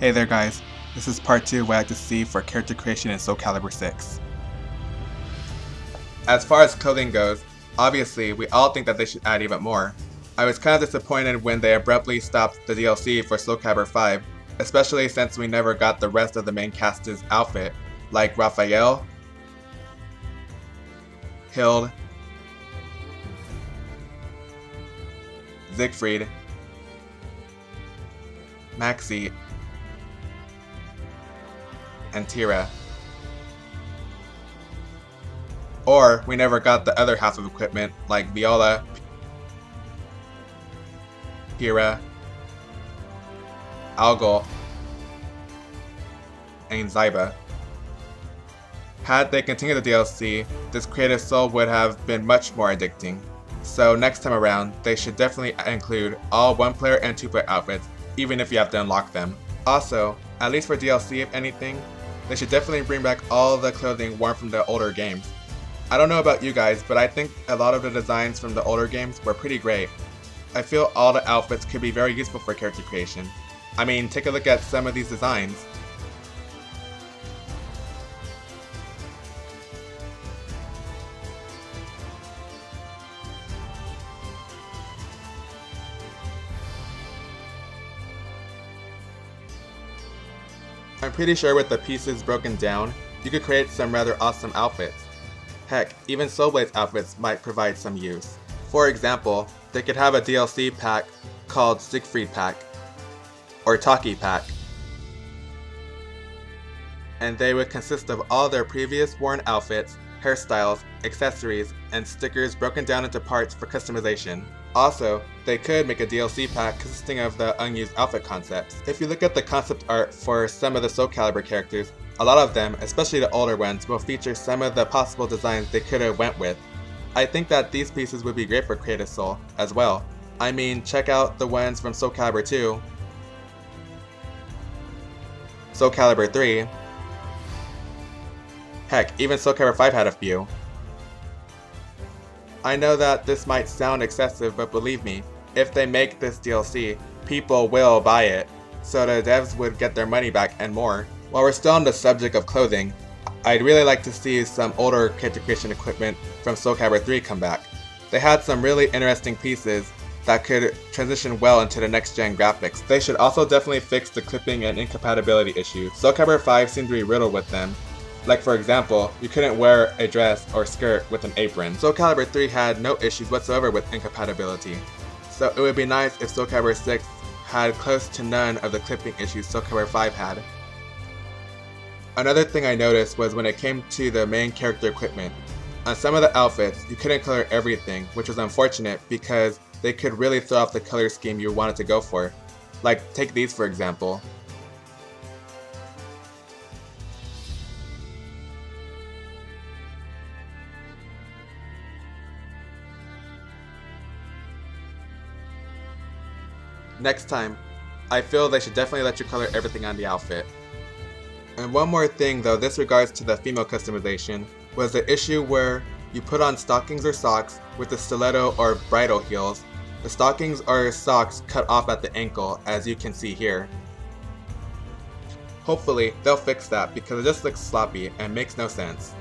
Hey there guys, this is part 2 of what I like to see for character creation in Soul Calibur 6. As far as clothing goes, obviously we all think that they should add even more. I was kind of disappointed when they abruptly stopped the DLC for Soul Calibur 5, especially since we never got the rest of the main cast's outfit, like Raphael, Hild, Siegfried, Maxi, and Tira. Or we never got the other half of equipment like Viola, Tira, Algol, and Zyba. Had they continued the DLC, this creative soul would have been much more addicting. So next time around, they should definitely include all 1-player and 2-player outfits, even if you have to unlock them. Also, at least for DLC if anything, they should definitely bring back all the clothing worn from the older games. I don't know about you guys, but I think a lot of the designs from the older games were pretty great. I feel all the outfits could be very useful for character creation. I mean, take a look at some of these designs. I'm pretty sure with the pieces broken down, you could create some rather awesome outfits. Heck, even Soul Blade's outfits might provide some use. For example, they could have a DLC pack called Siegfried Pack, or Taki Pack, and they would consist of all their previous worn outfits, hairstyles, accessories, and stickers broken down into parts for customization. Also, they could make a DLC pack consisting of the unused outfit concepts. If you look at the concept art for some of the Soul Calibur characters, a lot of them, especially the older ones, will feature some of the possible designs they could have went with. I think that these pieces would be great for Creative Soul as well. I mean, check out the ones from Soul Calibur 2, Soul Calibur 3, heck, even Soul Calibur 5 had a few. I know that this might sound excessive, but believe me, if they make this DLC, people will buy it, so the devs would get their money back and more. While we're still on the subject of clothing, I'd really like to see some older character creation equipment from Soul Calibur 3 come back. They had some really interesting pieces that could transition well into the next gen graphics. They should also definitely fix the clipping and incompatibility issues. Soul Calibur 5 seemed to be riddled with them. Like for example, you couldn't wear a dress or skirt with an apron. Soul Calibur 3 had no issues whatsoever with incompatibility. So it would be nice if Soul Calibur 6 had close to none of the clipping issues Soul Calibur 5 had. Another thing I noticed was when it came to the main character equipment. On some of the outfits, you couldn't color everything, which was unfortunate because they could really throw off the color scheme you wanted to go for. Like, take these for example. Next time, I feel they should definitely let you color everything on the outfit. And one more thing though, this regards to the female customization, was the issue where you put on stockings or socks with the stiletto or bridle heels. The stockings or socks cut off at the ankle, as you can see here. Hopefully, they'll fix that because it just looks sloppy and makes no sense.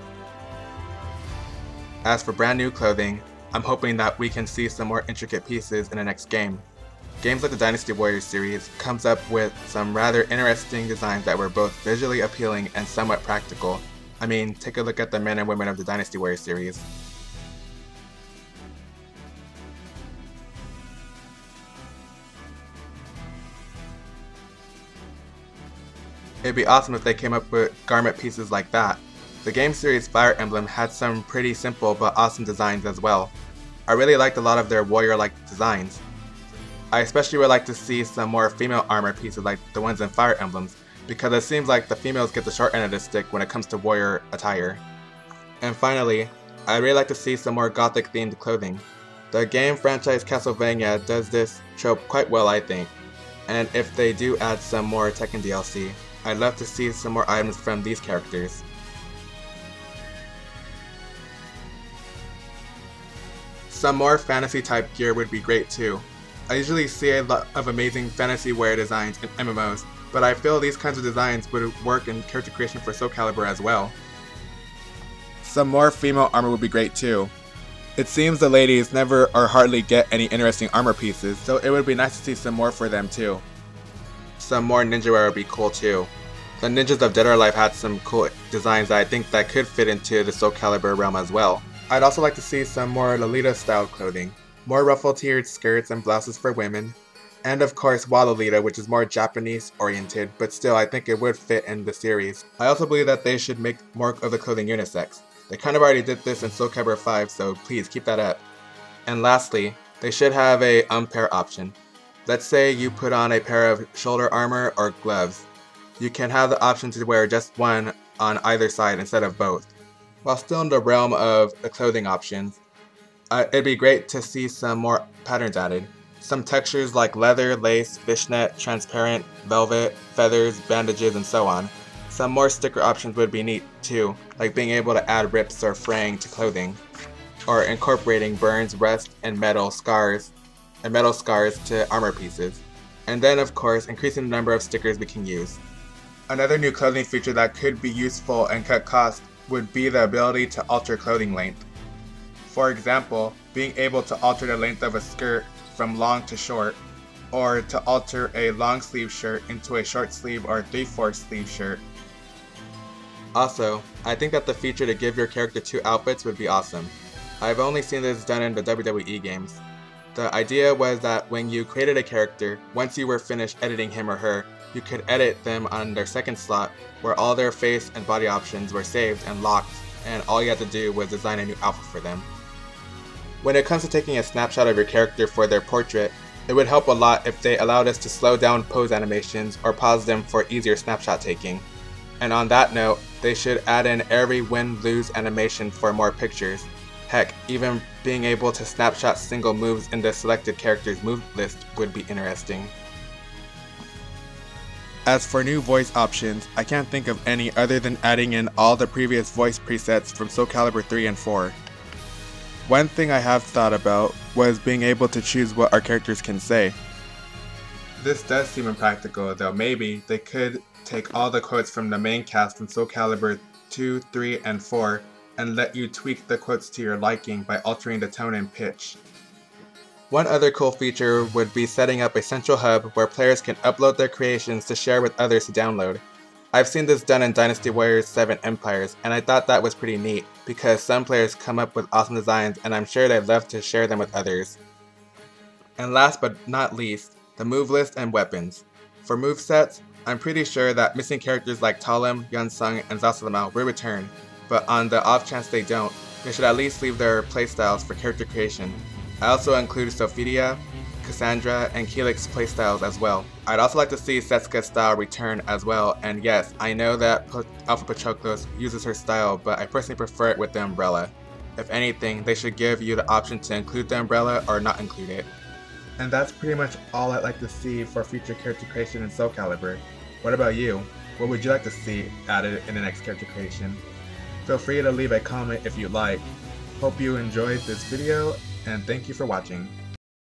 As for brand new clothing, I'm hoping that we can see some more intricate pieces in the next game. Games like the Dynasty Warriors series comes up with some rather interesting designs that were both visually appealing and somewhat practical. I mean, take a look at the men and women of the Dynasty Warriors series. It'd be awesome if they came up with garment pieces like that. The game series Fire Emblem had some pretty simple but awesome designs as well. I really liked a lot of their warrior-like designs. I especially would like to see some more female armor pieces like the ones in Fire Emblems, because it seems like the females get the short end of the stick when it comes to warrior attire. And finally, I'd really like to see some more gothic themed clothing. The game franchise Castlevania does this trope quite well, I think, and if they do add some more Tekken DLC, I'd love to see some more items from these characters. Some more fantasy type gear would be great too. I usually see a lot of amazing fantasy wear designs in MMOs, but I feel these kinds of designs would work in character creation for Soul Calibur as well. Some more female armor would be great too. It seems the ladies never or hardly get any interesting armor pieces, so it would be nice to see some more for them too. Some more ninja wear would be cool too. The ninjas of Dead or Alive had some cool designs that I think that could fit into the Soul Calibur realm as well. I'd also like to see some more Lolita style clothing. More ruffle-tiered skirts and blouses for women. And of course WoW Lolita, which is more Japanese oriented, but still I think it would fit in the series. I also believe that they should make more of the clothing unisex. They kind of already did this in Soul Calibur 5, so please keep that up. And lastly, they should have a unpair option. Let's say you put on a pair of shoulder armor or gloves. You can have the option to wear just one on either side instead of both. While still in the realm of the clothing options, it'd be great to see some more patterns added. Some textures like leather, lace, fishnet, transparent, velvet, feathers, bandages, and so on. Some more sticker options would be neat too, like being able to add rips or fraying to clothing, or incorporating burns, rust, and metal scars to armor pieces. And then of course, increasing the number of stickers we can use. Another new clothing feature that could be useful and cut costs would be the ability to alter clothing length. For example, being able to alter the length of a skirt from long to short, or to alter a long sleeve shirt into a short sleeve or 3/4 sleeve shirt. Also, I think that the feature to give your character 2 outfits would be awesome. I've only seen this done in the WWE games. The idea was that when you created a character, once you were finished editing him or her, you could edit them on their second slot where all their face and body options were saved and locked, and all you had to do was design a new outfit for them. When it comes to taking a snapshot of your character for their portrait, it would help a lot if they allowed us to slow down pose animations or pause them for easier snapshot taking. And on that note, they should add in every win-lose animation for more pictures. Heck, even being able to snapshot single moves in the selected character's move list would be interesting. As for new voice options, I can't think of any other than adding in all the previous voice presets from Soul Calibur 3 and 4. One thing I have thought about was being able to choose what our characters can say. This does seem impractical, though maybe they could take all the quotes from the main cast from Soul Calibur 2, 3, and 4 and let you tweak the quotes to your liking by altering the tone and pitch. One other cool feature would be setting up a central hub where players can upload their creations to share with others to download. I've seen this done in Dynasty Warriors 7 Empires, and I thought that was pretty neat, because some players come up with awesome designs and I'm sure they'd love to share them with others. And last but not least, the move list and weapons. For movesets, I'm pretty sure that missing characters like Talim, Yunsung, and Zasalamau will return, but on the off chance they don't, they should at least leave their playstyles for character creation. I also include Sophidia, Cassandra, and Keelix's playstyles as well. I'd also like to see Setsuka's style return as well, and yes, I know that Alpha Patroclus uses her style, but I personally prefer it with the umbrella. If anything, they should give you the option to include the umbrella or not include it. And that's pretty much all I'd like to see for future character creation in Soul Calibur. What about you? What would you like to see added in the next character creation? Feel free to leave a comment if you'd like. Hope you enjoyed this video, and thank you for watching.